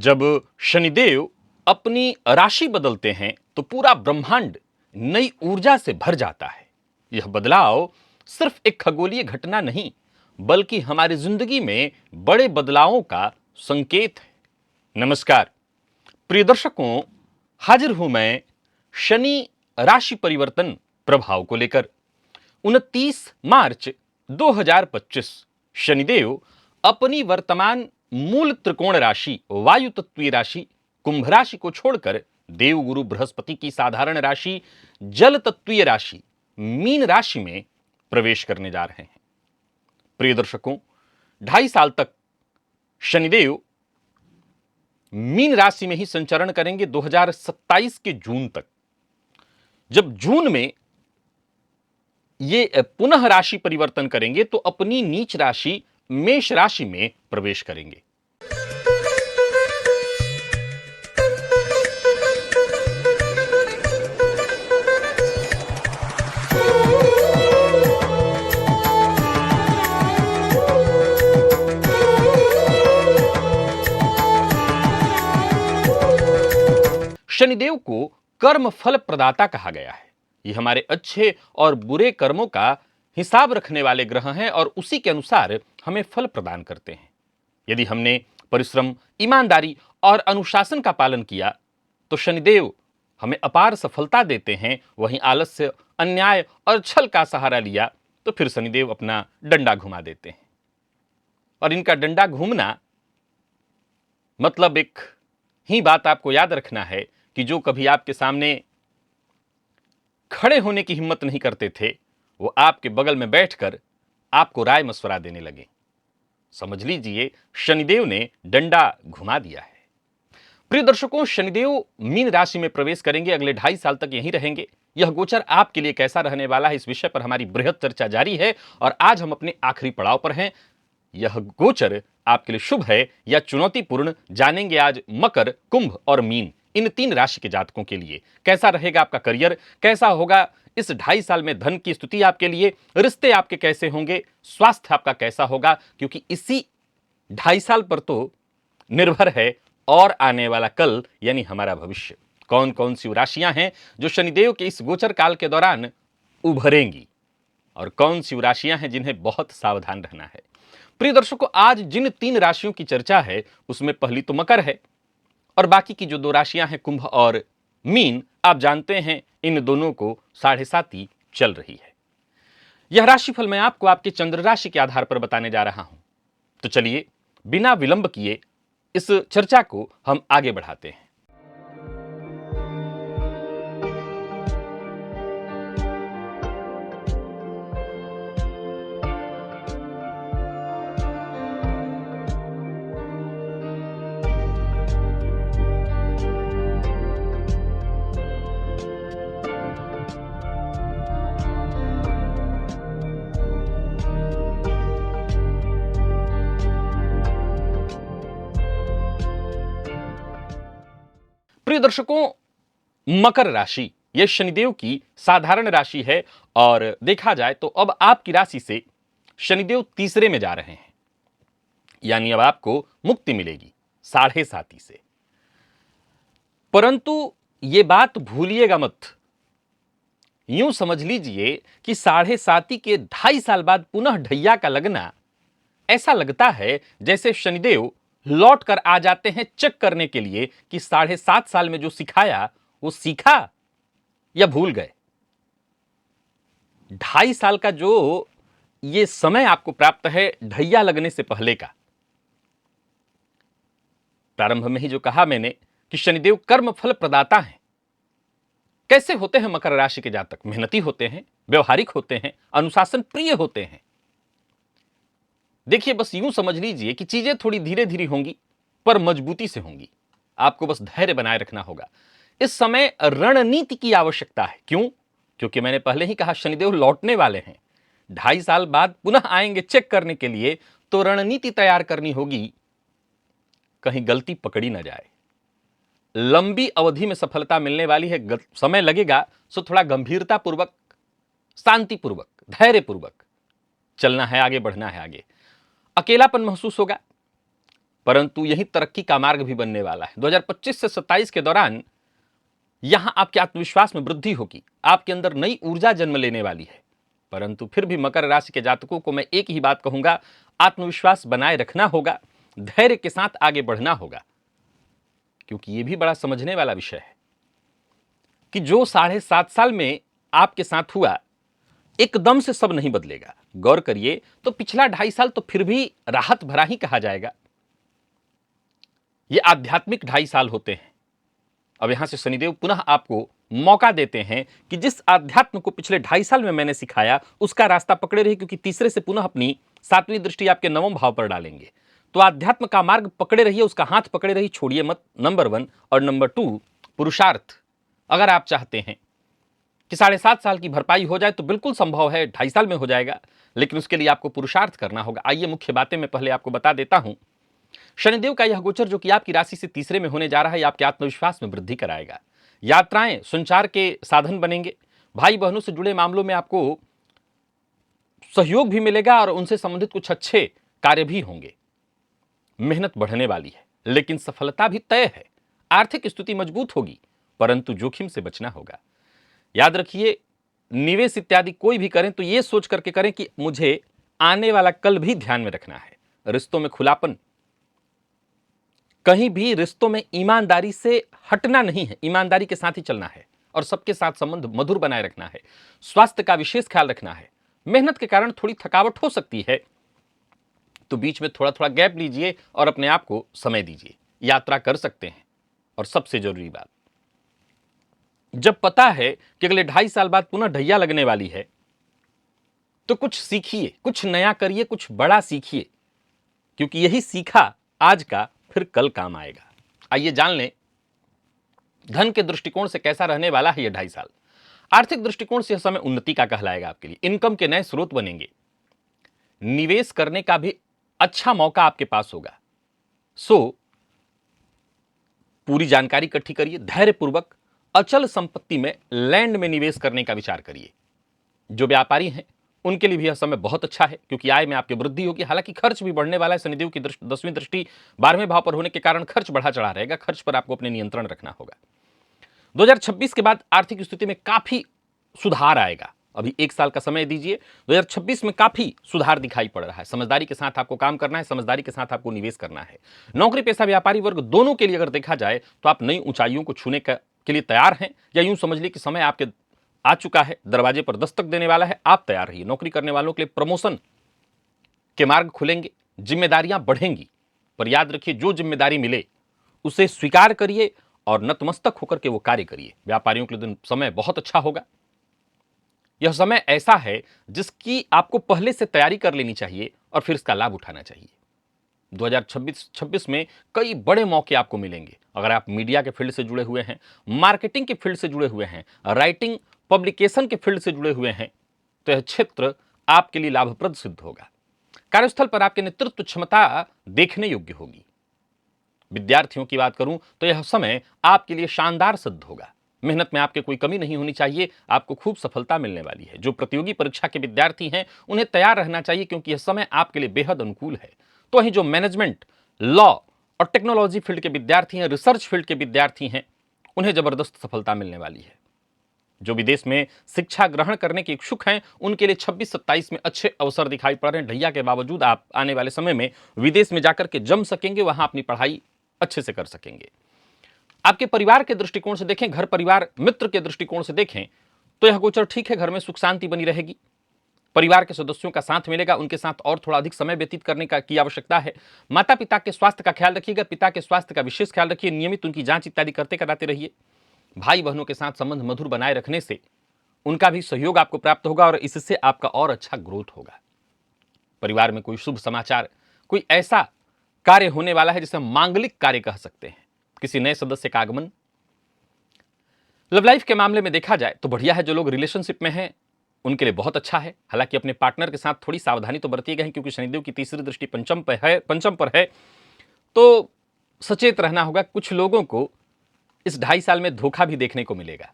जब शनिदेव अपनी राशि बदलते हैं तो पूरा ब्रह्मांड नई ऊर्जा से भर जाता है। यह बदलाव सिर्फ एक खगोलीय घटना नहीं, बल्कि हमारी जिंदगी में बड़े बदलावों का संकेत है। नमस्कार प्रिय दर्शकों, हाजिर हूं मैं शनि राशि परिवर्तन प्रभाव को लेकर। 29 मार्च 2025 शनिदेव अपनी वर्तमान मूल त्रिकोण राशि वायु तत्वीय राशि कुंभ राशि को छोड़कर देवगुरु बृहस्पति की साधारण राशि जल तत्वीय राशि मीन राशि में प्रवेश करने जा रहे हैं। प्रिय दर्शकों, 2.5 साल तक शनिदेव मीन राशि में ही संचरण करेंगे 2027 के जून तक। जब जून में ये पुनः राशि परिवर्तन करेंगे तो अपनी नीच राशि मेष राशि में प्रवेश करेंगे। शनिदेव को कर्म फल प्रदाता कहा गया है। ये हमारे अच्छे और बुरे कर्मों का हिसाब रखने वाले ग्रह हैं और उसी के अनुसार हमें फल प्रदान करते हैं। यदि हमने परिश्रम, ईमानदारी और अनुशासन का पालन किया तो शनिदेव हमें अपार सफलता देते हैं। वहीं आलस्य, अन्याय और छल का सहारा लिया तो फिर शनिदेव अपना डंडा घुमा देते हैं। और इनका डंडा घूमना मतलब एक ही बात आपको याद रखना है कि जो कभी आपके सामने खड़े होने की हिम्मत नहीं करते थे, वो आपके बगल में बैठकर आपको राय मशवरा देने लगे। समझ लीजिए, शनिदेव ने डंडा घुमा दिया है। प्रिय दर्शकों, शनिदेव मीन राशि में प्रवेश करेंगे, अगले 2.5 साल तक यहीं रहेंगे। यह गोचर आपके लिए कैसा रहने वाला है, इस विषय पर हमारी बृहद चर्चा जारी है और आज हम अपने आखिरी पड़ाव पर हैं। यह गोचर आपके लिए शुभ है या चुनौतीपूर्ण, जानेंगे आज मकर, कुंभ और मीन इन 3 राशि के जातकों के लिए। कैसा रहेगा आपका करियर, कैसा होगा इस 2.5 साल में धन की स्थिति आपके लिए, रिश्ते आपके कैसे होंगे, स्वास्थ्य आपका कैसा होगा, क्योंकि इसी 2.5 साल पर तो निर्भर है और आने वाला कल यानी हमारा भविष्य। कौन कौन सी राशियां हैं जो शनिदेव के इस गोचर काल के दौरान उभरेंगी और कौन सी राशियां हैं जिन्हें बहुत सावधान रहना है। प्रिय दर्शकों, आज जिन 3 राशियों की चर्चा है उसमें पहली तो मकर है और बाकी की जो 2 राशियां हैं कुंभ और मीन, आप जानते हैं इन दोनों को 7.5 चल रही है। यह राशिफल मैं आपको आपके चंद्र राशि के आधार पर बताने जा रहा हूं। तो चलिए बिना विलंब किए इस चर्चा को हम आगे बढ़ाते हैं। प्रिय दर्शकों, मकर राशि यह शनिदेव की साधारण राशि है और देखा जाए तो अब आपकी राशि से शनिदेव तीसरे में जा रहे हैं, यानी अब आपको मुक्ति मिलेगी 7.5 से। परंतु यह बात भूलिएगा मत, यूं समझ लीजिए कि 7.5 के 2.5 साल बाद पुनः ढैया का लगना ऐसा लगता है जैसे शनिदेव लौट कर आ जाते हैं चेक करने के लिए कि 7.5 साल में जो सिखाया वो सीखा या भूल गए। 2.5 साल का जो ये समय आपको प्राप्त है ढैया लगने से पहले का, प्रारंभ में ही जो कहा मैंने कि शनिदेव कर्म फल प्रदाता हैं। कैसे होते हैं मकर राशि के जातक? मेहनती होते हैं, व्यवहारिक होते हैं, अनुशासन प्रिय होते हैं। देखिए, बस यूं समझ लीजिए कि चीजें थोड़ी धीरे धीरे होंगी पर मजबूती से होंगी। आपको बस धैर्य बनाए रखना होगा। इस समय रणनीति की आवश्यकता है। क्यों? क्योंकि मैंने पहले ही कहा शनिदेव लौटने वाले हैं, 2.5 साल बाद पुनः आएंगे चेक करने के लिए, तो रणनीति तैयार करनी होगी, कहीं गलती पकड़ी ना जाए। लंबी अवधि में सफलता मिलने वाली है, समय लगेगा, सो थोड़ा गंभीरता पूर्वक, शांतिपूर्वक, धैर्यपूर्वक चलना है, आगे बढ़ना है। आगे अकेलापन महसूस होगा, परंतु यही तरक्की का मार्ग भी बनने वाला है। 2025 से 27 के दौरान यहां आपके आत्मविश्वास में वृद्धि होगी, आपके अंदर नई ऊर्जा जन्म लेने वाली है। परंतु फिर भी मकर राशि के जातकों को मैं एक ही बात कहूंगा, आत्मविश्वास बनाए रखना होगा, धैर्य के साथ आगे बढ़ना होगा, क्योंकि यह भी बड़ा समझने वाला विषय है कि जो 7.5 साल में आपके साथ हुआ, एकदम से सब नहीं बदलेगा। गौर करिए तो पिछला 2.5 साल तो फिर भी राहत भरा ही कहा जाएगा। ये आध्यात्मिक 2.5 साल होते हैं। अब यहां से शनिदेव पुनः आपको मौका देते हैं कि जिस आध्यात्म को पिछले 2.5 साल में मैंने सिखाया उसका रास्ता पकड़े रहिए, क्योंकि तीसरे से पुनः अपनी 7वीं दृष्टि आपके 9वें भाव पर डालेंगे। तो आध्यात्म का मार्ग पकड़े रहिए, उसका हाथ पकड़े रहिए, छोड़िए मत। नंबर 1 और नंबर 2 पुरुषार्थ। अगर आप चाहते हैं कि 7.5 साल की भरपाई हो जाए तो बिल्कुल संभव है, 2.5 साल में हो जाएगा, लेकिन उसके लिए आपको पुरुषार्थ करना होगा। आइए मुख्य बातें मैं पहले आपको बता देता हूं। शनिदेव का यह गोचर जो कि आपकी राशि से तीसरे में होने जा रहा है, आपके आत्मविश्वास में वृद्धि कराएगा। यात्राएं संचार के साधन बनेंगे। भाई बहनों से जुड़े मामलों में आपको सहयोग भी मिलेगा और उनसे संबंधित कुछ अच्छे कार्य भी होंगे। मेहनत बढ़ने वाली है, लेकिन सफलता भी तय है। आर्थिक स्थिति मजबूत होगी, परंतु जोखिम से बचना होगा। याद रखिए, निवेश इत्यादि कोई भी करें तो यह सोच करके करें कि मुझे आने वाला कल भी ध्यान में रखना है। रिश्तों में खुलापन, कहीं भी रिश्तों में ईमानदारी से हटना नहीं है, ईमानदारी के साथ ही चलना है और सबके साथ संबंध मधुर बनाए रखना है। स्वास्थ्य का विशेष ख्याल रखना है। मेहनत के कारण थोड़ी थकावट हो सकती है, तो बीच में थोड़ा थोड़ा गैप लीजिए और अपने आप को समय दीजिए। यात्रा कर सकते हैं। और सबसे जरूरी बात, जब पता है कि अगले 2.5 साल बाद पुनः ढैया लगने वाली है, तो कुछ सीखिए, कुछ नया करिए, कुछ बड़ा सीखिए, क्योंकि यही सीखा आज का फिर कल काम आएगा। आइए जान लें धन के दृष्टिकोण से कैसा रहने वाला है यह 2.5 साल। आर्थिक दृष्टिकोण से यह समय उन्नति का कहलाएगा आपके लिए। इनकम के नए स्रोत बनेंगे। निवेश करने का भी अच्छा मौका आपके पास होगा। सो पूरी जानकारी इकट्ठी करिए, धैर्यपूर्वक अचल संपत्ति में, लैंड में निवेश करने का विचार करिए। जो व्यापारी हैं उनके लिए भी यह समय बहुत अच्छा है, क्योंकि आय में आपकी वृद्धि होगी। हालांकि खर्च भी बढ़ने वाला है। शनिदेव की 10वीं दृष्टि 12वें भाव पर होने के कारण खर्च बढ़ा चढ़ा रहेगा। खर्च पर आपको अपने नियंत्रण रखना होगा। 2026 के बाद आर्थिक स्थिति में काफी सुधार आएगा। अभी 1 साल का समय दीजिए। 2026 में काफी सुधार दिखाई पड़ रहा है। समझदारी के साथ आपको काम करना है, समझदारी के साथ आपको निवेश करना है। नौकरी पेशा व्यापारी वर्ग दोनों के लिए अगर देखा जाए तो आप नई ऊंचाइयों को छूने के लिए तैयार हैं, या यूं समझ लीजिए कि समय आपके आ चुका है, दरवाजे पर दस्तक देने वाला है। आप तैयार रहिए। नौकरी करने वालों के लिए प्रमोशन के मार्ग खुलेंगे, जिम्मेदारियां बढ़ेंगी। पर याद रखिए, जो जिम्मेदारी मिले उसे स्वीकार करिए और नतमस्तक होकर के वो कार्य करिए। व्यापारियों के लिए समय बहुत अच्छा होगा। यह समय ऐसा है जिसकी आपको पहले से तैयारी कर लेनी चाहिए और फिर इसका लाभ उठाना चाहिए। 2026 में कई बड़े मौके आपको मिलेंगे। अगर आप मीडिया के फील्ड से जुड़े हुए हैं, मार्केटिंग के फील्ड से जुड़े हुए हैं, राइटिंग पब्लिकेशन के फील्ड से जुड़े हुए हैं, तो यह क्षेत्र आपके लिए लाभप्रद सिद्ध होगा। कार्यस्थल पर आपकी नेतृत्व क्षमता देखने योग्य होगी। विद्यार्थियों की बात करूं तो यह समय आपके लिए शानदार सिद्ध होगा। मेहनत में आपके कोई कमी नहीं होनी चाहिए। आपको खूब सफलता मिलने वाली है। जो प्रतियोगी परीक्षा के विद्यार्थी हैं उन्हें तैयार रहना चाहिए, क्योंकि यह समय आपके लिए बेहद अनुकूल है। तो वहीं जो मैनेजमेंट, लॉ और टेक्नोलॉजी फील्ड के विद्यार्थी हैं, रिसर्च फील्ड के विद्यार्थी हैं, उन्हें जबरदस्त सफलता मिलने वाली है। जो विदेश में शिक्षा ग्रहण करने के इच्छुक हैं उनके लिए 26-27 में अच्छे अवसर दिखाई पड़ रहे हैं। ढैया के बावजूद आप आने वाले समय में विदेश में जाकर के जम सकेंगे, वहां अपनी पढ़ाई अच्छे से कर सकेंगे। आपके परिवार के दृष्टिकोण से देखें, घर परिवार मित्र के दृष्टिकोण से देखें तो यह गोचर ठीक है। घर में सुख शांति बनी रहेगी। परिवार के सदस्यों का साथ मिलेगा, उनके साथ और थोड़ा अधिक समय व्यतीत करने की आवश्यकता है। माता पिता के स्वास्थ्य का ख्याल रखिएगा। पिता के स्वास्थ्य का विशेष ख्याल रखिए। नियमित उनकी जांच इत्यादि करते कराते रहिए। भाई बहनों के साथ संबंध मधुर बनाए रखने से उनका भी सहयोग आपको प्राप्त होगा और इससे आपका और अच्छा ग्रोथ होगा। परिवार में कोई शुभ समाचार, कोई ऐसा कार्य होने वाला है जिसे हम मांगलिक कार्य कह सकते हैं। किसी नए सदस्य का आगमन। लव लाइफ के मामले में देखा जाए तो बढ़िया है। जो लोग रिलेशनशिप में हैं उनके लिए बहुत अच्छा है। हालांकि अपने पार्टनर के साथ थोड़ी सावधानी तो बरतिएगा ही, क्योंकि शनिदेव की तीसरी दृष्टि पंचम पर है, तो सचेत रहना होगा। कुछ लोगों को इस 2.5 साल में धोखा भी देखने को मिलेगा।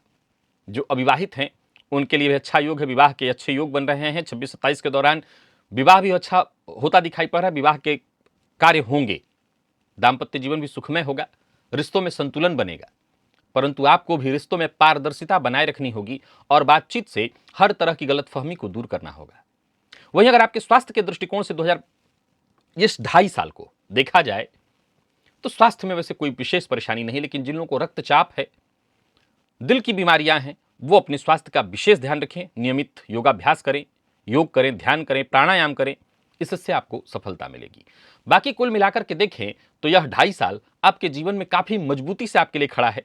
जो अविवाहित हैं उनके लिए भी अच्छा योग है। विवाह के अच्छे योग बन रहे हैं। 26-27 के दौरान विवाह भी अच्छा होता दिखाई पड़ रहा है। विवाह के कार्य होंगे। दाम्पत्य जीवन भी सुखमय होगा, रिश्तों में संतुलन बनेगा। परंतु आपको भी रिश्तों में पारदर्शिता बनाए रखनी होगी और बातचीत से हर तरह की गलतफहमी को दूर करना होगा। वहीं अगर आपके स्वास्थ्य के दृष्टिकोण से 2,2.5 साल को देखा जाए तो स्वास्थ्य में वैसे कोई विशेष परेशानी नहीं, लेकिन जिन लोगों को रक्तचाप है, दिल की बीमारियां हैं, वो अपने स्वास्थ्य का विशेष ध्यान रखें। नियमित योगाभ्यास करें, योग करें, ध्यान करें, प्राणायाम करें, इससे आपको सफलता मिलेगी। बाकी कुल मिलाकर के देखें तो यह 2.5 साल आपके जीवन में काफी मजबूती से आपके लिए खड़ा है।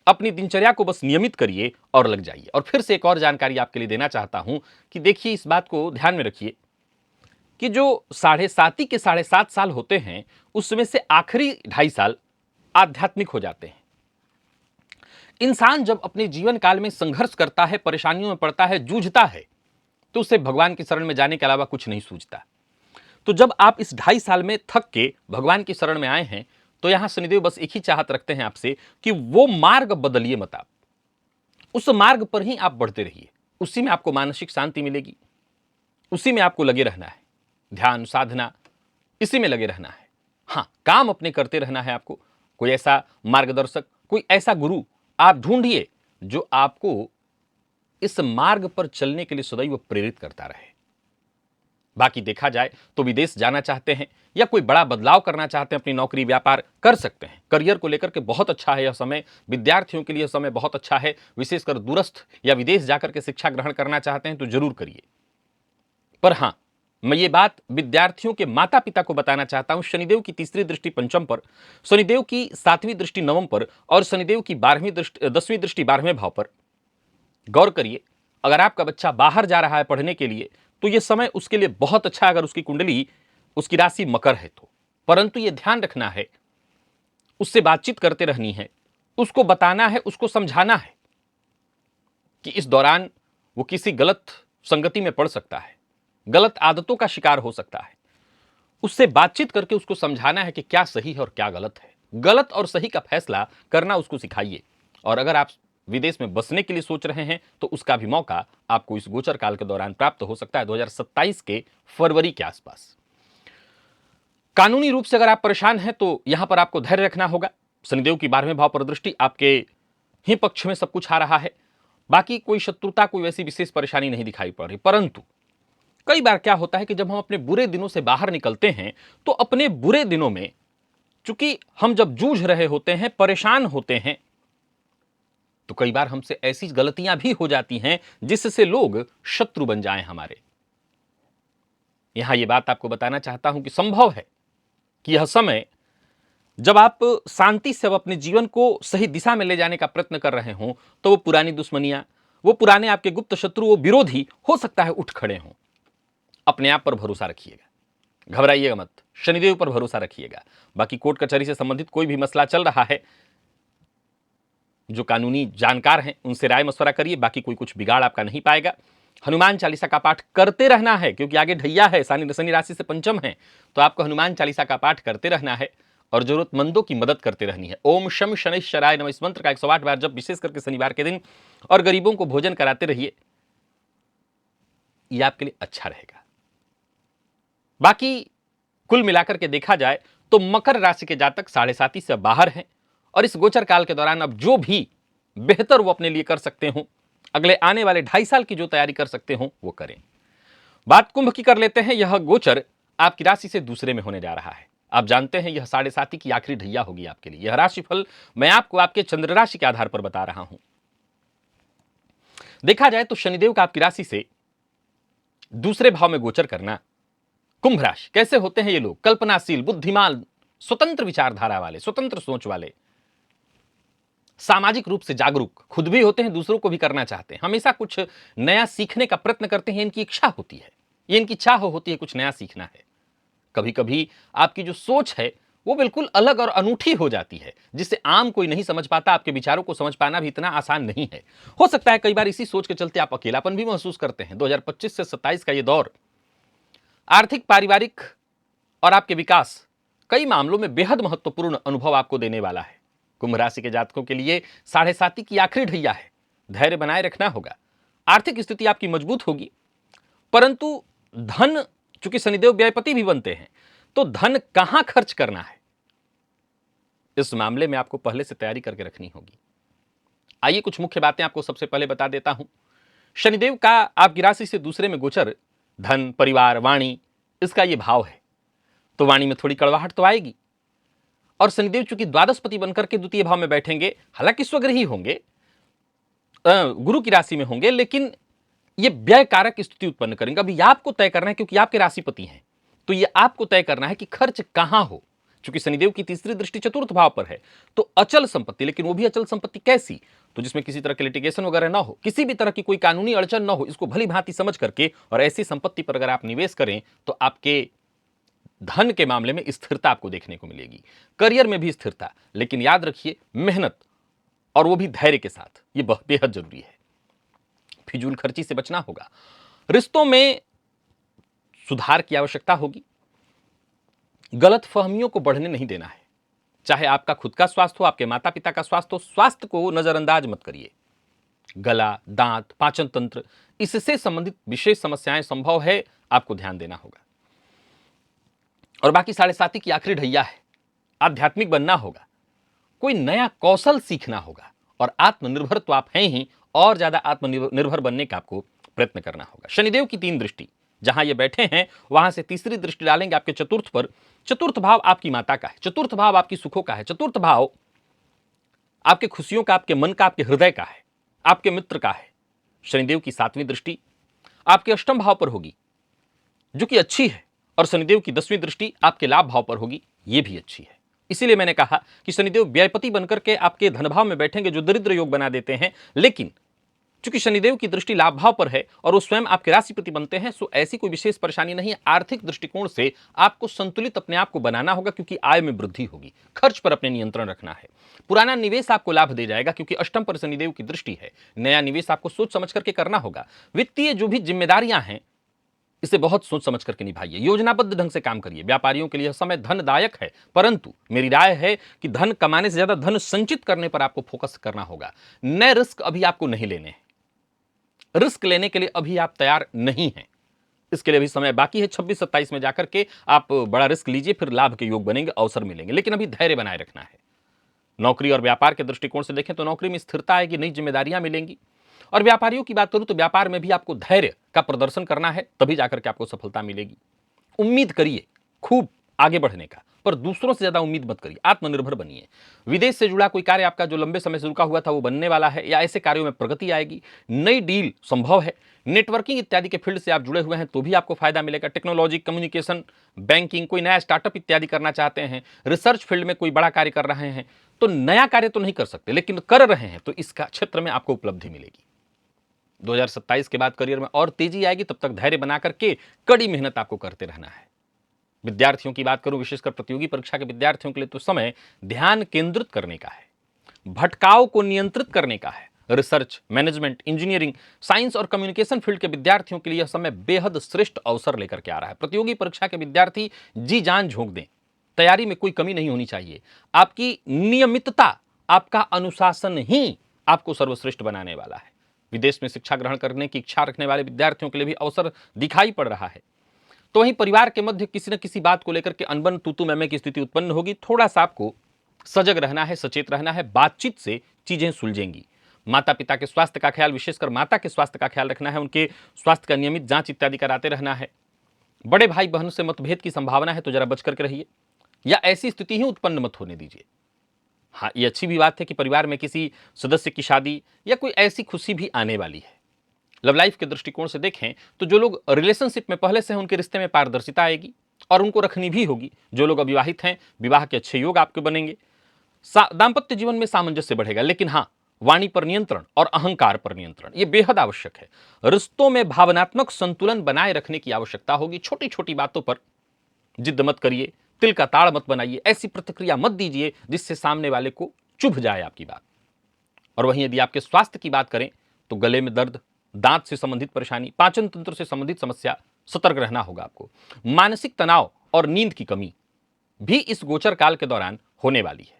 अपनी दिनचर्या को बस नियमित करिए और लग जाइए। और फिर से एक और जानकारी आपके लिए देना चाहता हूं कि देखिए, इस बात को ध्यान में रखिए कि जो 7.5 के 7.5 साल होते हैं, उसमें से आखिरी 2.5 साल आध्यात्मिक हो जाते हैं। इंसान जब अपने जीवन काल में संघर्ष करता है, परेशानियों में पड़ता है, जूझता है, तो उसे भगवान की शरण में जाने के अलावा कुछ नहीं सूझता। तो जब आप इस 2.5 साल में थक के भगवान की शरण में आए हैं, तो यहां शनिदेव बस एक ही चाहत रखते हैं आपसे कि वो मार्ग बदलिए मत। आप उस मार्ग पर ही आप बढ़ते रहिए, उसी में आपको मानसिक शांति मिलेगी, उसी में आपको लगे रहना है। ध्यान, साधना, इसी में लगे रहना है। हाँ, काम अपने करते रहना है आपको। कोई ऐसा मार्गदर्शक, कोई ऐसा गुरु आप ढूंढिए जो आपको इस मार्ग पर चलने के लिए सदैव प्रेरित करता रहे। बाकी देखा जाए तो विदेश जाना चाहते हैं या कोई बड़ा बदलाव करना चाहते हैं, अपनी नौकरी व्यापार कर सकते हैं। करियर को लेकर के बहुत अच्छा है यह समय। विद्यार्थियों के लिए यह समय बहुत अच्छा है, विशेषकर दूरस्थ या विदेश जाकर के शिक्षा ग्रहण करना चाहते हैं तो जरूर करिए। पर हां, मैं ये बात विद्यार्थियों के माता पिता को बताना चाहता हूं, शनिदेव की तीसरी दृष्टि पंचम पर, शनिदेव की 7वीं दृष्टि नवम पर और शनिदेव की 10वीं दृष्टि 12वें भाव पर गौर करिए। अगर आपका बच्चा बाहर जा रहा है पढ़ने के लिए तो यह समय उसके लिए बहुत अच्छा है, अगर उसकी कुंडली, उसकी राशि मकर है तो। परंतु यह ध्यान रखना है, उससे बातचीत करते रहनी है, उसको बताना है, उसको समझाना है कि इस दौरान वो किसी गलत संगति में पड़ सकता है, गलत आदतों का शिकार हो सकता है। उससे बातचीत करके उसको समझाना है कि क्या सही है और क्या गलत है। गलत और सही का फैसला करना उसको सिखाइए। और अगर आप विदेश में बसने के लिए सोच रहे हैं तो उसका भी मौका आपको इस गोचर काल के दौरान प्राप्त हो सकता है, 2027 के फरवरी के आसपास। कानूनी रूप से अगर आप परेशान हैं तो यहां पर आपको धैर्य रखना होगा। शनिदेव की 12वें भाव पर दृष्टि, आपके ही पक्ष में सब कुछ आ रहा है। बाकी कोई शत्रुता, कोई वैसी विशेष परेशानी नहीं दिखाई पड़ रही। परंतु कई बार क्या होता है कि जब हम अपने बुरे दिनों से बाहर निकलते हैं तो अपने बुरे दिनों में, चूंकि हम जब जूझ रहे होते हैं, परेशान होते हैं, तो कई बार हमसे ऐसी गलतियां भी हो जाती हैं जिससे लोग शत्रु बन जाएं हमारे। यहां यह बात आपको बताना चाहता हूं कि संभव है कि यह समय जब आप शांति से अपने जीवन को सही दिशा में ले जाने का प्रयत्न कर रहे हों, तो वो पुरानी दुश्मनियां, वो पुराने आपके गुप्त शत्रु, वो विरोधी हो सकता है उठ खड़े हों। अपने आप पर भरोसा रखिएगा, घबराइएगा मत, शनिदेव पर भरोसा रखिएगा। बाकी कोर्ट कचहरी से संबंधित कोई भी मसला चल रहा है, जो कानूनी जानकार हैं उनसे राय मशवरा करिए। बाकी कोई कुछ बिगाड़ आपका नहीं पाएगा। हनुमान चालीसा का पाठ करते रहना है, क्योंकि आगे ढैया है, शनि राशि से पंचम है, तो आपको हनुमान चालीसा का पाठ करते रहना है और जरूरतमंदों की मदद करते रहनी है। ओम शम शनैश्चराय नमः, इस मंत्र का 108 बार जब, विशेष करके शनिवार के दिन, और गरीबों को भोजन कराते रहिए। यह आपके लिए अच्छा रहेगा। बाकी कुल मिलाकर के देखा जाए तो मकर राशि के जातक 7.5 से बाहर हैं और इस गोचर काल के दौरान अब जो भी बेहतर वो अपने लिए कर सकते हो, अगले आने वाले 2.5 साल की जो तैयारी कर सकते हो वो करें। बात कुंभ की कर लेते हैं। यह गोचर आपकी राशि से दूसरे में होने जा रहा है। आप जानते हैं यह 7.5 की आखिरी ढैया होगी आपके लिए। यह राशिफल मैं आपको आपके चंद्र राशि के आधार पर बता रहा हूं। देखा जाए तो शनिदेव का आपकी राशि से दूसरे भाव में गोचर करना, कुंभ राशि कैसे होते हैं ये लोग? कल्पनाशील, बुद्धिमान, स्वतंत्र विचारधारा वाले, स्वतंत्र सोच वाले, सामाजिक रूप से जागरूक खुद भी होते हैं, दूसरों को भी करना चाहते हैं, हमेशा कुछ नया सीखने का प्रयत्न करते हैं। इनकी इच्छा होती है, ये इनकी चाह होती है, कुछ नया सीखना है। कभी कभी आपकी जो सोच है वो बिल्कुल अलग और अनूठी हो जाती है, जिससे आम कोई नहीं समझ पाता। आपके विचारों को समझ पाना भी इतना आसान नहीं है। हो सकता है कई बार इसी सोच के चलते आप अकेलापन भी महसूस करते हैं। 2025 से 27 का ये दौर आर्थिक, पारिवारिक और आपके विकास कई मामलों में बेहद महत्वपूर्ण अनुभव आपको देने वाला है। कुंभ राशि के जातकों के लिए 7.5 की आखिरी ढैया है। धैर्य बनाए रखना होगा। आर्थिक स्थिति आपकी मजबूत होगी, परंतु धन, चूंकि शनिदेव व्ययपति भी बनते हैं, तो धन कहां खर्च करना है इस मामले में आपको पहले से तैयारी करके रखनी होगी। आइए कुछ मुख्य बातें आपको सबसे पहले बता देता हूं। शनिदेव का आपकी राशि से दूसरे में गोचर धन, परिवार, वाणी, इसका ये भाव है, तो वाणी में थोड़ी कड़वाहट तो आएगी। और शनिदेव चूंकि द्वादशपति बनकर के द्वितीय भाव में बैठेंगे, हालांकि स्वग्रही होंगे, गुरु की राशि में होंगे, लेकिन ये व्यय कारक स्थिति उत्पन्न करेंगे। अभी आपको तय करना है, क्योंकि आपके राशिपति हैं, तो ये आपको तय करना है कि खर्च कहां हो। क्योंकि शनिदेव की तीसरी दृष्टि चतुर्थ भाव पर है, तो अचल संपत्ति, लेकिन वो भी अचल संपत्ति कैसी, तो जिसमें किसी तरह के लिटिगेशन वगैरह ना हो, किसी भी तरह की कोई कानूनी अड़चन ना हो, इसको भली भांति समझ करके और ऐसी संपत्ति पर अगर आप निवेश करें तो आपके धन के मामले में स्थिरता आपको देखने को मिलेगी, करियर में भी स्थिरता, लेकिन याद रखिए मेहनत और वो भी धैर्य के साथ, ये बेहद जरूरी है। फिजूल खर्ची से बचना होगा। रिश्तों में सुधार की आवश्यकता होगी। गलत फहमियों को बढ़ने नहीं देना है। चाहे आपका खुद का स्वास्थ्य हो, आपके माता पिता का स्वास्थ्य हो, स्वास्थ्य को नजरअंदाज मत करिए। गला, दांत, पाचन तंत्र, इससे संबंधित विशेष समस्याएं संभव है, आपको ध्यान देना होगा। और बाकी 7.5 की आखिरी ढैया है, आध्यात्मिक बनना होगा, कोई नया कौशल सीखना होगा, और आत्मनिर्भर तो आप हैं ही, और ज्यादा आत्मनिर्भर बनने का आपको प्रयत्न करना होगा। शनिदेव की 3 दृष्टि जहां ये बैठे हैं, वहां से तीसरी दृष्टि डालेंगे आपके चतुर्थ पर। चतुर्थ भाव आपकी माता का है, चतुर्थ भाव आपकी सुखों का है, चतुर्थ भाव आपके खुशियों का, आपके मन का, आपके हृदय का है, आपके मित्र का है। शनिदेव की 7वीं दृष्टि आपके अष्टम भाव पर होगी, जो कि अच्छी है, और शनिदेव की 10वीं दृष्टि आपके लाभ भाव पर होगी, ये भी अच्छी है। इसीलिए मैंने कहा कि शनिदेव व्ययपति बनकर के आपके धन भाव में बैठेंगे, जो दरिद्र योग बना देते हैं, लेकिन चूंकि शनिदेव की दृष्टि लाभ भाव पर है और वो स्वयं आपके राशिपति बनते हैं, सो ऐसी कोई विशेष परेशानी नहीं है। आर्थिक दृष्टिकोण से आपको संतुलित अपने आप को बनाना होगा, क्योंकि आय में वृद्धि होगी, खर्च पर अपने नियंत्रण रखना है। पुराना निवेश आपको लाभ दे जाएगा, क्योंकि अष्टम पर शनिदेव की दृष्टि है। नया निवेश आपको सोच समझ करके करना होगा। वित्तीय जो भी जिम्मेदारियां हैं, इसे बहुत सोच समझ करके निभाइए, योजनाबद्ध ढंग से काम करिए। व्यापारियों के लिए समय धनदायक है, परंतु मेरी राय है कि धन कमाने से ज्यादा धन संचित करने पर आपको फोकस करना होगा। नए रिस्क अभी आपको नहीं लेने हैं, रिस्क लेने के लिए अभी आप तैयार नहीं हैं, इसके लिए भी समय बाकी है। 26-27 में जाकर के आप बड़ा रिस्क लीजिए, फिर लाभ के योग बनेंगे, अवसर मिलेंगे, लेकिन अभी धैर्य बनाए रखना है। नौकरी और व्यापार के दृष्टिकोण से देखें तो नौकरी में स्थिरता आएगी, नई जिम्मेदारियां मिलेंगी। और व्यापारियों की बात करूं तो व्यापार में भी आपको धैर्य का प्रदर्शन करना है, तभी जाकर के आपको सफलता मिलेगी। उम्मीद करिए खूब आगे बढ़ने का, पर दूसरों से ज्यादा उम्मीद मत करिए, आत्मनिर्भर बनिए। विदेश से जुड़ा कोई कार्य आपका जो लंबे समय से रुका हुआ था, वो बनने वाला है, या ऐसे कार्यों में प्रगति आएगी। नई डील संभव है। नेटवर्किंग इत्यादि के फील्ड से आप जुड़े हुए हैं तो भी आपको फायदा मिलेगा। टेक्नोलॉजी, कम्युनिकेशन, बैंकिंग, कोई नया स्टार्टअप इत्यादि करना चाहते हैं, रिसर्च फील्ड में कोई बड़ा कार्य कर रहे हैं, तो नया कार्य तो नहीं कर सकते, लेकिन कर रहे हैं तो इसका क्षेत्र में आपको उपलब्धि मिलेगी। 2027 के बाद करियर में और तेजी आएगी, तब तक धैर्य बना करके कड़ी मेहनत आपको करते रहना है। विद्यार्थियों की बात करूं, विशेषकर प्रतियोगी परीक्षा के विद्यार्थियों के लिए तो समय ध्यान केंद्रित करने का है, भटकाव को नियंत्रित करने का है। रिसर्च, मैनेजमेंट, इंजीनियरिंग, साइंस और कम्युनिकेशन फील्ड के विद्यार्थियों के लिए यह समय बेहद श्रेष्ठ अवसर लेकर के आ रहा है। प्रतियोगी परीक्षा के विद्यार्थी जी जान झोंक दें, तैयारी में कोई कमी नहीं होनी चाहिए। आपकी नियमितता, आपका अनुशासन ही आपको सर्वश्रेष्ठ बनाने वाला है। विदेश में शिक्षा ग्रहण करने की इच्छा रखने वाले विद्यार्थियों के लिए भी अवसर दिखाई पड़ रहा है। तो वहीं परिवार के मध्य किसी न किसी बात को लेकर के अनबन, तू मैं की स्थिति उत्पन्न होगी। थोड़ा सा आपको सजग रहना है, सचेत रहना है, बातचीत से चीजें सुलझेंगी। माता पिता के स्वास्थ्य का ख्याल, विशेषकर माता के स्वास्थ्य का ख्याल रखना है, उनके स्वास्थ्य का नियमित जांच इत्यादि कराते रहना है। बड़े भाई बहन से मतभेद की संभावना है, तो जरा बच करके रहिए, या ऐसी स्थिति ही उत्पन्न मत होने दीजिए। हाँ, ये अच्छी भी बात है कि परिवार में किसी सदस्य की शादी या कोई ऐसी खुशी भी आने वाली है। लव लाइफ के दृष्टिकोण से देखें तो जो लोग रिलेशनशिप में पहले से हैं, उनके रिश्ते में पारदर्शिता आएगी, और उनको रखनी भी होगी। जो लोग अविवाहित हैं, विवाह के अच्छे योग आपके बनेंगे। दाम्पत्य जीवन में सामंजस्य बढ़ेगा, लेकिन हाँ, वाणी पर नियंत्रण और अहंकार पर नियंत्रण ये बेहद आवश्यक है। रिश्तों में भावनात्मक संतुलन बनाए रखने की आवश्यकता होगी। छोटी छोटी बातों पर जिद मत करिए, तिल का ताड़ मत बनाइए, ऐसी प्रतिक्रिया मत दीजिए जिससे सामने वाले को चुभ जाए आपकी बात। और वहीं यदि आपके स्वास्थ्य की बात करें तो गले में दर्द, दांत से संबंधित परेशानी, पाचन तंत्र से संबंधित समस्या, सतर्क रहना होगा आपको। मानसिक तनाव और नींद की कमी भी इस गोचर काल के दौरान होने वाली है।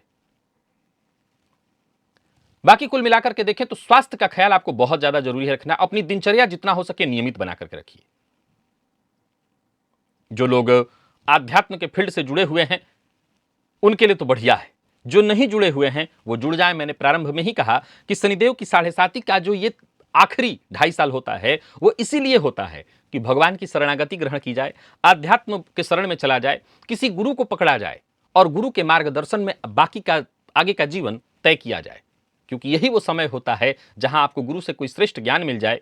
बाकी कुल मिलाकर के देखें तो स्वास्थ्य का ख्याल आपको बहुत ज्यादा जरूरी है रखना। अपनी दिनचर्या जितना हो सके नियमित बना करके रखिए। जो लोग आध्यात्म के फील्ड से जुड़े हुए हैं उनके लिए तो बढ़िया है। जो नहीं जुड़े हुए हैं वो जुड़ जाएं। मैंने प्रारंभ में ही कहा कि शनिदेव की साढ़े साती का जो ये आखिरी 2.5 साल होता है वो इसीलिए होता है कि भगवान की शरणागति ग्रहण की जाए, आध्यात्म के शरण में चला जाए, किसी गुरु को पकड़ा जाए और गुरु के मार्गदर्शन में बाकी का आगे का जीवन तय किया जाए, क्योंकि यही वो समय होता है जहां आपको गुरु से कोई श्रेष्ठ ज्ञान मिल जाए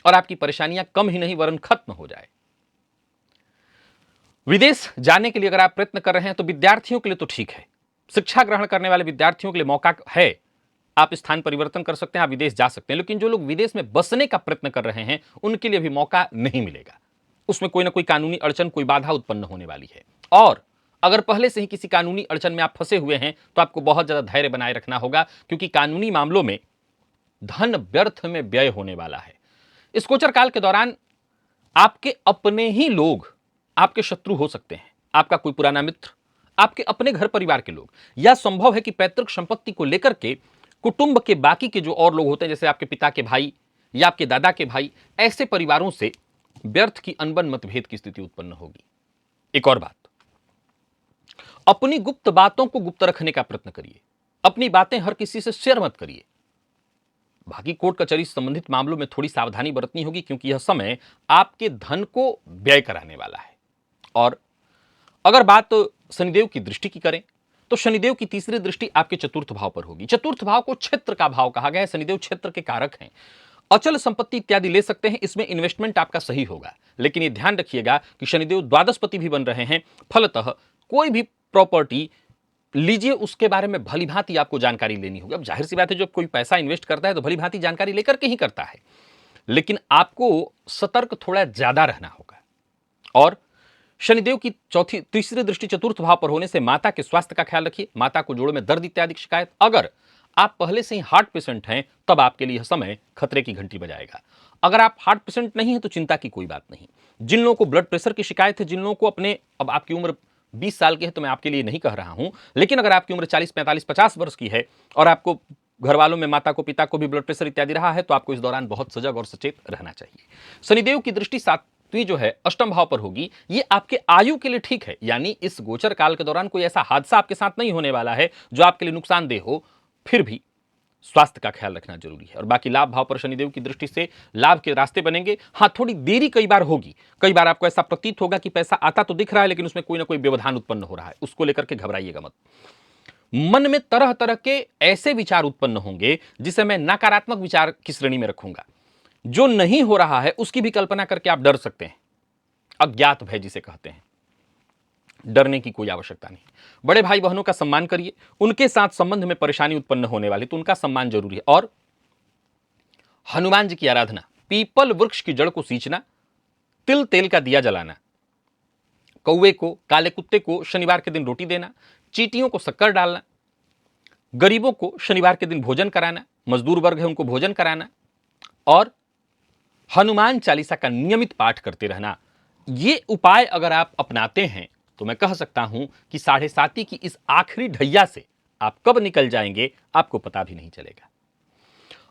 और आपकी परेशानियां कम ही नहीं वरन खत्म हो जाए। विदेश जाने के लिए अगर आप प्रयत्न कर रहे हैं तो विद्यार्थियों के लिए तो ठीक है, शिक्षा ग्रहण करने वाले विद्यार्थियों के लिए मौका है, आप स्थान परिवर्तन कर सकते हैं, आप विदेश जा सकते हैं। लेकिन जो लोग विदेश में बसने का प्रयत्न कर रहे हैं उनके लिए भी मौका नहीं मिलेगा, उसमें कोई ना कोई कानूनी अड़चन, कोई बाधा उत्पन्न होने वाली है। और अगर पहले से ही किसी कानूनी अड़चन में आप फंसे हुए हैं तो आपको बहुत ज्यादा धैर्य बनाए रखना होगा, क्योंकि कानूनी मामलों में धन व्यर्थ में व्यय होने वाला है। इस गोचर काल के दौरान आपके अपने ही लोग आपके शत्रु हो सकते हैं, आपका कोई पुराना मित्र, आपके अपने घर परिवार के लोग, या संभव है कि पैतृक संपत्ति को लेकर के कुटुंब के बाकी के जो और लोग होते हैं, जैसे आपके पिता के भाई या आपके दादा के भाई, ऐसे परिवारों से व्यर्थ की अनबन मतभेद की स्थिति उत्पन्न होगी। एक और बात, अपनी गुप्त बातों को गुप्त रखने का प्रयत्न करिए, अपनी बातें हर किसी से शेयर मत करिए। बाकी कोर्ट कचहरी संबंधित मामलों में थोड़ी सावधानी बरतनी होगी, क्योंकि यह समय आपके धन को व्यय कराने वाला है। और अगर बात शनिदेव की दृष्टि की करें तो शनिदेव की तीसरी दृष्टि आपके चतुर्थ भाव पर होगी। चतुर्थ भाव को क्षेत्र का भाव कहा गया है, शनिदेव क्षेत्र के कारक हैं। अचल संपत्ति इत्यादि ले सकते हैं, इसमें इन्वेस्टमेंट आपका सही होगा, लेकिन ये ध्यान रखिएगा कि शनिदेव द्वादशपति भी बन रहे हैं, फलतः कोई भी प्रॉपर्टी लीजिए उसके बारे में भली भांति आपको जानकारी लेनी होगी। अब जाहिर सी बात है, जब कोई पैसा इन्वेस्ट करता है तो भली भांति जानकारी लेकर के ही करता है, लेकिन आपको सतर्क थोड़ा ज्यादा रहना होगा। और शनिदेव की तीसरी दृष्टि चतुर्थ भाव पर होने से माता के स्वास्थ्य का ख्याल रखिए, माता को जोड़ों में दर्द इत्यादि की शिकायत, अगर आप पहले से ही हार्ट पेशेंट हैं तब आपके लिए यह समय खतरे की घंटी बजाएगा। अगर आप हार्ट पेशेंट नहीं है तो चिंता की कोई बात नहीं। जिन लोगों को ब्लड प्रेशर की शिकायत है, जिन लोगों को अपने, अब आपकी उम्र 20 साल की है तो मैं आपके लिए नहीं कह रहा हूं, लेकिन अगर आपकी उम्र 40, 45, 50 वर्ष की है और आपको घर वालों में माता को, पिता को भी ब्लड प्रेशर इत्यादि रहा है, तो आपको इस दौरान बहुत सजग और सचेत रहना चाहिए। शनिदेव की दृष्टि सातवीं जो है अष्टम भाव पर होगी, ये आपके आयु के लिए ठीक है, यानी इस गोचर काल के दौरान कोई ऐसा हादसा आपके साथ नहीं होने वाला है जो आपके लिए नुकसानदेह हो, फिर भी स्वास्थ्य का ख्याल रखना जरूरी है। और बाकी लाभ भाव पर शनिदेव की दृष्टि से लाभ के रास्ते बनेंगे। हाँ, थोड़ी देरी कई बार होगी, कई बार आपको ऐसा प्रतीत होगा कि पैसा आता तो दिख रहा है लेकिन उसमें कोई ना कोई व्यवधान उत्पन्न हो रहा है, उसको लेकर के घबराइएगा मत। मन में तरह तरह के ऐसे विचार उत्पन्न होंगे जिसे मैं नकारात्मक विचार की श्रेणी में रखूंगा। जो नहीं हो रहा है उसकी भी कल्पना करके आप डर सकते हैं, अज्ञात भय जिसे कहते हैं। डरने की कोई आवश्यकता नहीं। बड़े भाई बहनों का सम्मान करिए, उनके साथ संबंध में परेशानी उत्पन्न होने वाली तो उनका सम्मान जरूरी है। और हनुमान जी की आराधना, पीपल वृक्ष की जड़ को सींचना, तिल तेल का दिया जलाना, कौवे को, काले कुत्ते को शनिवार के दिन रोटी देना, चींटियों को शक्कर डालना, गरीबों को शनिवार के दिन भोजन कराना, मजदूर वर्ग है उनको भोजन कराना, और हनुमान चालीसा का नियमित पाठ करते रहना। ये उपाय अगर आप अपनाते हैं तो मैं कह सकता हूं कि साढ़े साती की इस आखिरी ढैया से आप कब निकल जाएंगे आपको पता भी नहीं चलेगा।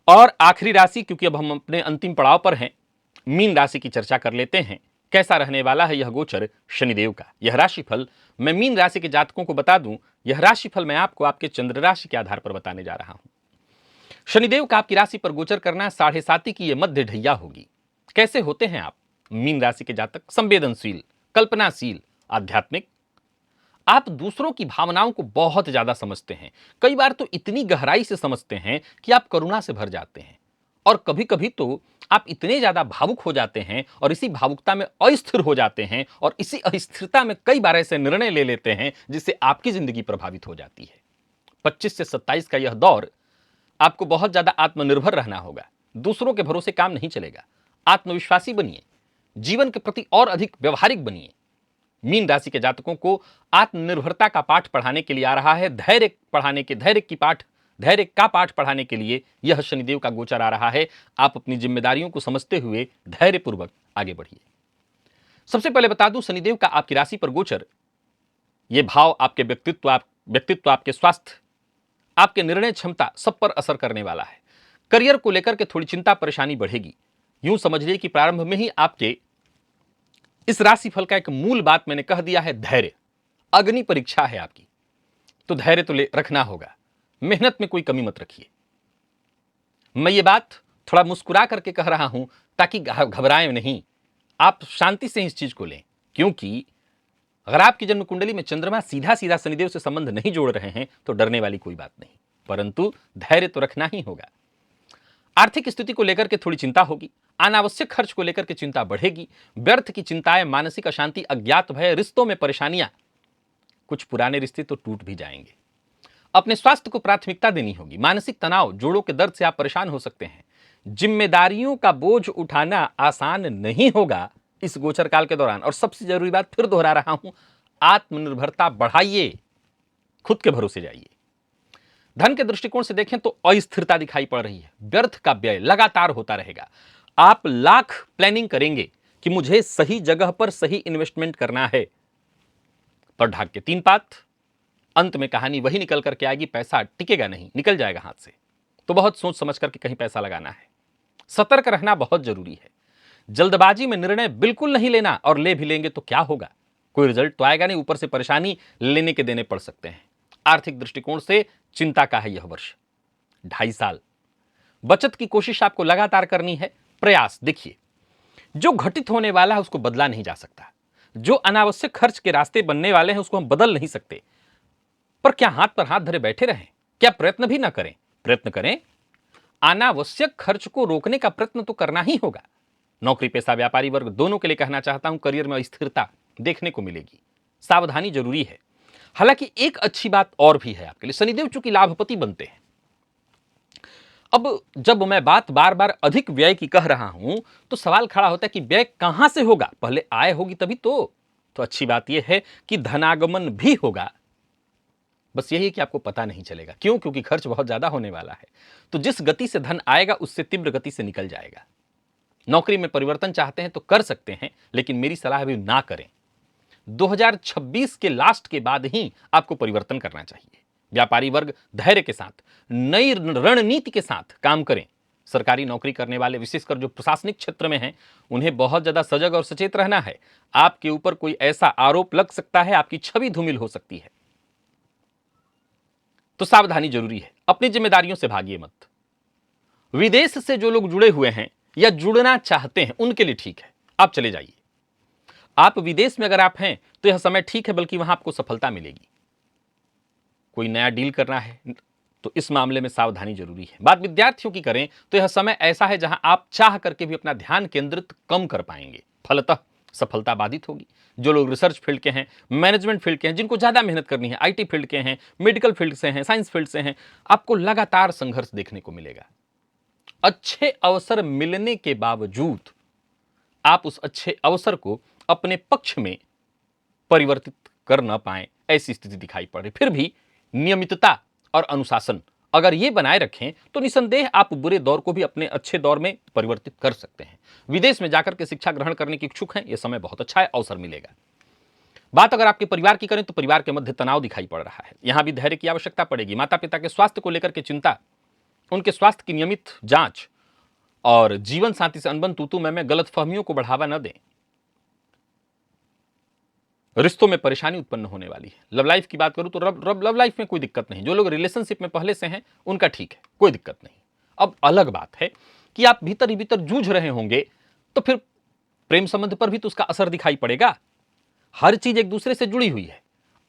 और आखिरी राशि, क्योंकि अब हम अपने अंतिम पड़ाव पर हैं, मीन राशि की चर्चा कर लेते हैं। कैसा रहने वाला है यह गोचर शनिदेव का? यह राशिफल मैं मीन राशि के जातकों को बता दूं, यह राशिफल मैं आपको आपके चंद्र राशि के आधार पर बताने जा रहा हूं। शनिदेव का आपकी राशि पर गोचर करना साढ़े साती की यह मध्य ढैया होगी। कैसे होते हैं आप मीन राशि के जातक? संवेदनशील, कल्पनाशील, आध्यात्मिक। आप दूसरों की भावनाओं को बहुत ज्यादा समझते हैं, कई बार तो इतनी गहराई से समझते हैं कि आप करुणा से भर जाते हैं। और कभी कभी तो आप इतने ज्यादा भावुक हो जाते हैं और इसी भावुकता में अस्थिर हो जाते हैं, और इसी अस्थिरता में कई बार ऐसे निर्णय ले लेते हैं जिससे आपकी जिंदगी प्रभावित हो जाती है। 25 से 27 का यह दौर आपको बहुत ज्यादा आत्मनिर्भर रहना होगा, दूसरों के भरोसे काम नहीं चलेगा। आत्मविश्वासी बनिए, जीवन के प्रति और अधिक व्यवहारिक बनिए। मीन राशि के जातकों को आत्मनिर्भरता का पाठ पढ़ाने के लिए आ रहा है, धैर्य का पाठ पढ़ाने के लिए यह शनिदेव का गोचर आ रहा है। आप अपनी जिम्मेदारियों को समझते हुए धैर्यपूर्वक आगे बढ़िए। सबसे पहले बता दूं, शनिदेव का आपकी राशि पर गोचर, यह भाव आपके व्यक्तित्व, आपके स्वास्थ्य, आपके निर्णय क्षमता सब पर असर करने वाला है। करियर को लेकर के थोड़ी चिंता परेशानी बढ़ेगी। यूं समझिए कि प्रारंभ में ही आपके इस राशिफल का एक मूल बात मैंने कह दिया है, धैर्य। अग्नि परीक्षा है आपकी, तो धैर्य तो रखना होगा, मेहनत में कोई कमी मत रखिए। मैं ये बात थोड़ा मुस्कुरा करके कह रहा हूं ताकि घबराएं नहीं, आप शांति से इस चीज को लें, क्योंकि अगर आपकी जन्म कुंडली में चंद्रमा सीधा सीधा शनिदेव से संबंध नहीं जोड़ रहे हैं तो डरने वाली कोई बात नहीं, परंतु धैर्य तो रखना ही होगा। आर्थिक स्थिति को लेकर के थोड़ी चिंता होगी, अनावश्यक खर्च को लेकर के चिंता बढ़ेगी, व्यर्थ की चिंताएं, मानसिक अशांति, अज्ञात भय, रिश्तों में परेशानियां, कुछ पुराने रिश्ते तो टूट भी जाएंगे। अपने स्वास्थ्य को प्राथमिकता देनी होगी। मानसिक तनाव, जोड़ों के दर्द से आप परेशान हो सकते हैं। जिम्मेदारियों का बोझ उठाना आसान नहीं होगा इस गोचर काल के दौरान। और सबसे जरूरी बात फिर दोहरा रहा हूं, आत्मनिर्भरता बढ़ाइए, खुद के भरोसे जाइए। धन के दृष्टिकोण से देखें तो अस्थिरता दिखाई पड़ रही है, व्यर्थ का व्यय लगातार होता रहेगा। आप लाख प्लानिंग करेंगे कि मुझे सही जगह पर सही इन्वेस्टमेंट करना है, पर ढाक के तीन पात, अंत में कहानी वही निकल करके आएगी, पैसा टिकेगा नहीं, निकल जाएगा हाथ से। तो बहुत सोच समझ करके कहीं पैसा लगाना है, सतर्क रहना बहुत जरूरी है। जल्दबाजी में निर्णय बिल्कुल नहीं लेना, और ले भी लेंगे तो क्या होगा, कोई रिजल्ट तो आएगा नहीं, ऊपर से परेशानी लेने के देने पड़ सकते हैं। आर्थिक दृष्टिकोण से चिंता का है यह वर्ष, 2.5 साल। बचत की कोशिश आपको लगातार करनी है, प्रयास। देखिए, जो घटित होने वाला है उसको बदला नहीं जा सकता, जो अनावश्यक खर्च के रास्ते बनने वाले हैं उसको हम बदल नहीं सकते, पर क्या हाथ पर हाथ धरे बैठे रहें? क्या प्रयत्न भी ना करें? प्रयत्न करें, अनावश्यक खर्च को रोकने का प्रयत्न तो करना ही होगा। नौकरी पेशा, व्यापारी वर्ग दोनों के लिए कहना चाहता हूं, करियर में अस्थिरता देखने को मिलेगी, सावधानी जरूरी है। हालांकि एक अच्छी बात और भी है आपके लिए, शनिदेव चूंकि लाभपति बनते हैं। अब जब मैं बात बार बार अधिक व्यय की कह रहा हूं तो सवाल खड़ा होता है कि व्यय कहां से होगा, पहले आय होगी तभी तो अच्छी बात यह है कि धनागमन भी होगा, बस यही कि आपको पता नहीं चलेगा। क्यों? क्योंकि खर्च बहुत ज्यादा होने वाला है। तो जिस गति से धन आएगा उससे तीव्र गति से निकल जाएगा। नौकरी में परिवर्तन चाहते हैं तो कर सकते हैं, लेकिन मेरी सलाह भी ना करें। 2026 के लास्ट के बाद ही आपको परिवर्तन करना चाहिए। व्यापारी वर्ग धैर्य के साथ, नई रणनीति के साथ काम करें। सरकारी नौकरी करने वाले, विशेषकर जो प्रशासनिक क्षेत्र में हैं, उन्हें बहुत ज्यादा सजग और सचेत रहना है। आपके ऊपर कोई ऐसा आरोप लग सकता है, आपकी छवि धूमिल हो सकती है, तो सावधानी जरूरी है। अपनी जिम्मेदारियों से भागिए मत। विदेश से जो लोग जुड़े हुए हैं या जुड़ना चाहते हैं उनके लिए ठीक है, आप चले जाइए। आप विदेश में अगर आप हैं तो यह समय ठीक है, बल्कि वहां आपको सफलता मिलेगी। कोई नया डील करना है तो इस मामले में सावधानी जरूरी है। बात विद्यार्थियों की करें तो यह समय ऐसा है जहां आप चाह करके भी अपना ध्यान केंद्रित कम कर पाएंगे, फलतः सफलता बाधित होगी। जो लोग रिसर्च फील्ड के हैं, मैनेजमेंट फील्ड के हैं, जिनको ज्यादा मेहनत करनी है, आईटी फील्ड के हैं, मेडिकल फील्ड से हैं, साइंस फील्ड से हैं, आपको लगातार संघर्ष देखने को मिलेगा। अच्छे अवसर मिलने के बावजूद आप उस अच्छे अवसर को अपने पक्ष में परिवर्तित कर न पाए, ऐसी स्थिति दिखाई पड़ रही। फिर भी नियमितता और अनुशासन अगर ये बनाए रखें तो निसंदेह आप बुरे दौर को भी अपने अच्छे दौर में परिवर्तित कर सकते हैं। विदेश में जाकर के शिक्षा ग्रहण करने के इच्छुक हैं, यह समय बहुत अच्छा है, अवसर मिलेगा। बात अगर आपके परिवार की करें तो परिवार के मध्य तनाव दिखाई पड़ रहा है, यहां भी धैर्य की आवश्यकता पड़ेगी। माता पिता के स्वास्थ्य को लेकर के चिंता, उनके स्वास्थ्य की नियमित जांच, और जीवन साथी से अनबन, तू मैं गलतफहमियों को बढ़ावा न दें। रिश्तों में परेशानी उत्पन्न होने वाली है। लव लाइफ की बात करूं तो लव लाइफ में कोई दिक्कत नहीं। जो लोग रिलेशनशिप में पहले से हैं उनका ठीक है, कोई दिक्कत नहीं। अब अलग बात है कि आप भीतर ही भीतर जूझ रहे होंगे तो फिर प्रेम संबंध पर भी तो उसका असर दिखाई पड़ेगा। हर चीज एक दूसरे से जुड़ी हुई है।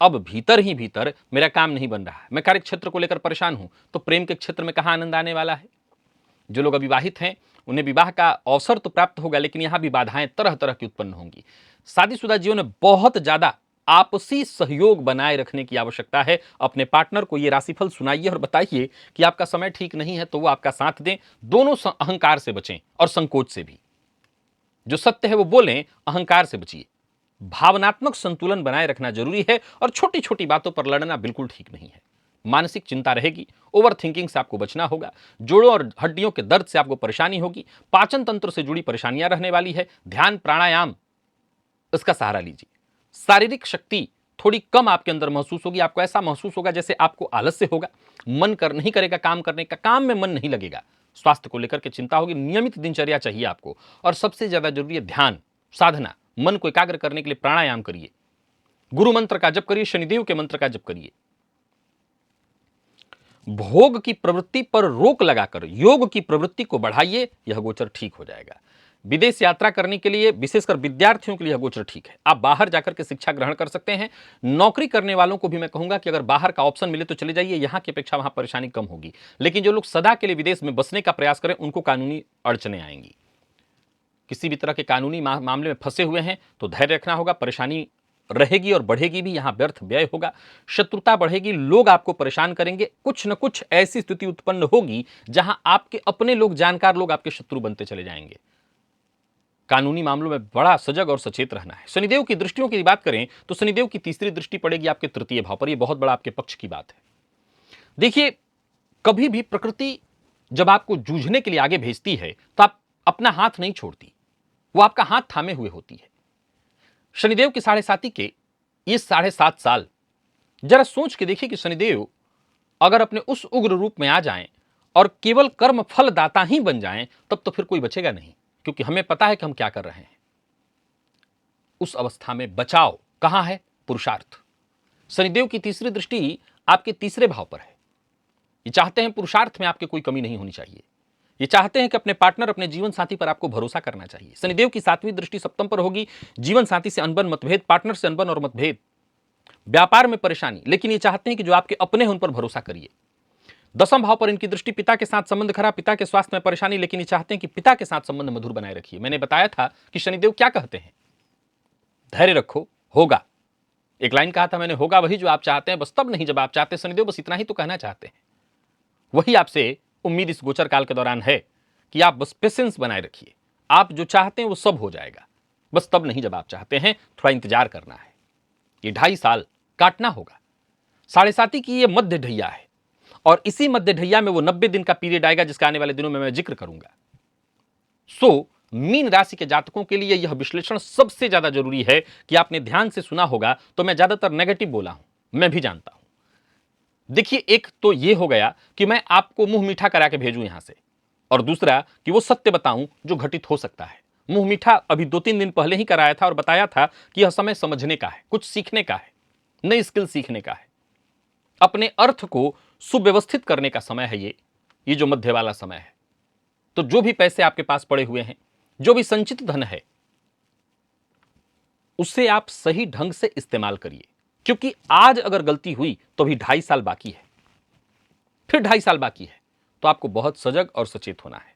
अब भीतर ही भीतर मेरा काम नहीं बन रहा है, मैं कार्य क्षेत्र को लेकर परेशान हूं, तो प्रेम के क्षेत्र में कहां आनंद आने वाला है। जो लोग अविवाहित हैं उन्हें विवाह का अवसर तो प्राप्त होगा, लेकिन यहां भी बाधाएं तरह तरह की उत्पन्न होंगी। शादीशुदा जीवन में बहुत ज्यादा आपसी सहयोग बनाए रखने की आवश्यकता है। अपने पार्टनर को यह राशिफल सुनाइए और बताइए कि आपका समय ठीक नहीं है तो वो आपका साथ दें। दोनों अहंकार से बचें और संकोच से भी। जो सत्य है वो बोलें, अहंकार से बचिए। भावनात्मक संतुलन बनाए रखना जरूरी है, और छोटी छोटी बातों पर लड़ना बिल्कुल ठीक नहीं है। मानसिक चिंता रहेगी, ओवर थिंकिंग से आपको बचना होगा। जोड़ों और हड्डियों के दर्द से आपको परेशानी होगी। पाचन तंत्र से जुड़ी परेशानियां रहने वाली है। ध्यान प्राणायाम इसका सहारा लीजिए। शारीरिक शक्ति थोड़ी कम आपके अंदर महसूस होगी। आपको ऐसा महसूस होगा जैसे आपको आलस्य होगा, मन नहीं करेगा काम करने का, काम में मन नहीं लगेगा। स्वास्थ्य को लेकर के चिंता होगी। नियमित दिनचर्या चाहिए आपको, और सबसे ज्यादा जरूरी है ध्यान साधना। मन को एकाग्र करने के लिए प्राणायाम करिए, गुरु मंत्र का जप करिए, शनिदेव के मंत्र का जप करिए। भोग की प्रवृत्ति पर रोक लगाकर योग की प्रवृत्ति को बढ़ाइए, यह गोचर ठीक हो जाएगा। विदेश यात्रा करने के लिए, विशेषकर विद्यार्थियों के लिए यह गोचर ठीक है। आप बाहर जाकर के शिक्षा ग्रहण कर सकते हैं। नौकरी करने वालों को भी मैं कहूंगा कि अगर बाहर का ऑप्शन मिले तो चले जाइए, यहां की अपेक्षा वहां परेशानी कम होगी। लेकिन जो लोग सदा के लिए विदेश में बसने का प्रयास करें, उनको कानूनी अड़चने आएंगी। किसी भी तरह के कानूनी मामले में फंसे हुए हैं तो धैर्य रखना होगा। परेशानी रहेगी और बढ़ेगी भी, यहां व्यर्थ व्यय होगा, शत्रुता बढ़ेगी, लोग आपको परेशान करेंगे। कुछ न कुछ ऐसी स्थिति उत्पन्न होगी जहां आपके अपने लोग, जानकार लोग आपके शत्रु बनते चले जाएंगे। कानूनी मामलों में बड़ा सजग और सचेत रहना है। शनिदेव की दृष्टियों की बात करें तो शनिदेव की तीसरी दृष्टि पड़ेगी आपके तृतीय भाव पर। यह बहुत बड़ा आपके पक्ष की बात है। देखिए, कभी भी प्रकृति जब आपको जूझने के लिए आगे भेजती है तो आप अपना हाथ नहीं छोड़ती, वो आपका हाथ थामे हुए होती है। शनिदेव की 7.5 के ये 7.5 साल जरा सोच के देखिए कि शनिदेव अगर अपने उस उग्र रूप में आ जाएं और केवल कर्म फल दाता ही बन जाएं, तब तो फिर कोई बचेगा नहीं, क्योंकि हमें पता है कि हम क्या कर रहे हैं। उस अवस्था में बचाव कहां है? पुरुषार्थ। शनिदेव की तीसरी दृष्टि आपके तीसरे भाव पर है। ये चाहते हैं पुरुषार्थ में आपके कोई कमी नहीं होनी चाहिए। ये चाहते हैं कि अपने पार्टनर, अपने जीवन साथी पर आपको भरोसा करना चाहिए। शनिदेव की 7वीं दृष्टि सप्तम पर होगी। जीवन साथी से अनबन, मतभेद, पार्टनर से अनबन और मतभेद, व्यापार में परेशानी, लेकिन ये चाहते हैं कि जो आपके अपने हैं उन पर भरोसा करिए। 10वें भाव पर इनकी दृष्टि, पिता के साथ संबंध खराब, पिता के स्वास्थ्य में परेशानी, लेकिन ये चाहते हैं कि पिता के साथ संबंध मधुर बनाए रखिए। मैंने बताया था कि शनिदेव क्या कहते हैं, धैर्य रखो, होगा। एक लाइन कहा था मैंने, होगा वही जो आप चाहते हैं, बस तब नहीं जब आप चाहते हैं। शनिदेव बस इतना ही तो कहना चाहते हैं। वही आपसे उम्मीद इस गोचर काल के दौरान है कि आप बस पेशेंस बनाए रखिए। आप जो चाहते हैं वो सब हो जाएगा, बस तब नहीं जब आप चाहते हैं। थोड़ा इंतजार करना है। ये 2.5 साल काटना होगा। 7.5 की ये मध्य ढैया है और इसी मध्य ढैया में वो 90 दिन का पीरियड आएगा जिसका आने वाले दिनों में मैं जिक्र करूंगा। मीन राशि के जातकों के लिए यह विश्लेषण सबसे ज्यादा जरूरी है कि आपने ध्यान से सुना होगा तो मैं ज्यादातर नेगेटिव बोला हूं, मैं भी जानता हूं। देखिए, एक तो यह हो गया कि मैं आपको मुंह मीठा करा के भेजूं यहां से, और दूसरा कि वो सत्य बताऊं जो घटित हो सकता है। मुंह मीठा अभी 2-3 दिन पहले ही कराया था और बताया था कि यह समय समझने का है, कुछ सीखने का है, नई स्किल सीखने का है, अपने अर्थ को सुव्यवस्थित करने का समय है ये जो मध्य वाला समय है। तो जो भी पैसे आपके पास पड़े हुए हैं, जो भी संचित धन है, उसे आप सही ढंग से इस्तेमाल करिए, क्योंकि आज अगर गलती हुई तो अभी 2.5 साल बाकी है, फिर 2.5 साल बाकी है। तो आपको बहुत सजग और सचेत होना है।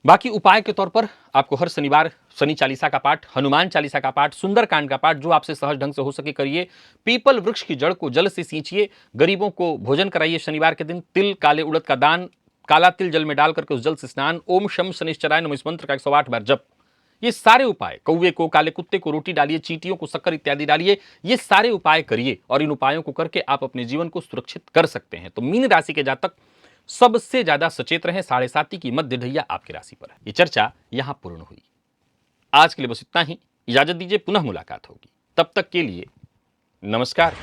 बाकी उपाय के तौर पर आपको हर शनिवार शनि चालीसा का पाठ, हनुमान चालीसा का पाठ, सुंदरकांड का पाठ जो आपसे सहज ढंग से हो सके करिए। पीपल वृक्ष की जड़ को जल से सींचिए, गरीबों को भोजन कराइए। शनिवार के दिन तिल, काले उड़द का दान, काला तिल जल में डाल करके उस जल से स्नान, ओम शम शनिश्चराय नमः इस मंत्र का 108 बार जप। ये सारे उपाय, कौवे को, काले कुत्ते को रोटी डालिए, चींटियों को शक्कर इत्यादि डालिए, ये सारे उपाय करिए और इन उपायों को करके आप अपने जीवन को सुरक्षित कर सकते हैं। तो मीन राशि के जातक सबसे ज्यादा सचेत रहें। 7.5 की मध्य ढैया आपकी राशि पर है। ये चर्चा यहां पूर्ण हुई। आज के लिए बस इतना ही। इजाजत दीजिए, पुनः मुलाकात होगी। तब तक के लिए नमस्कार।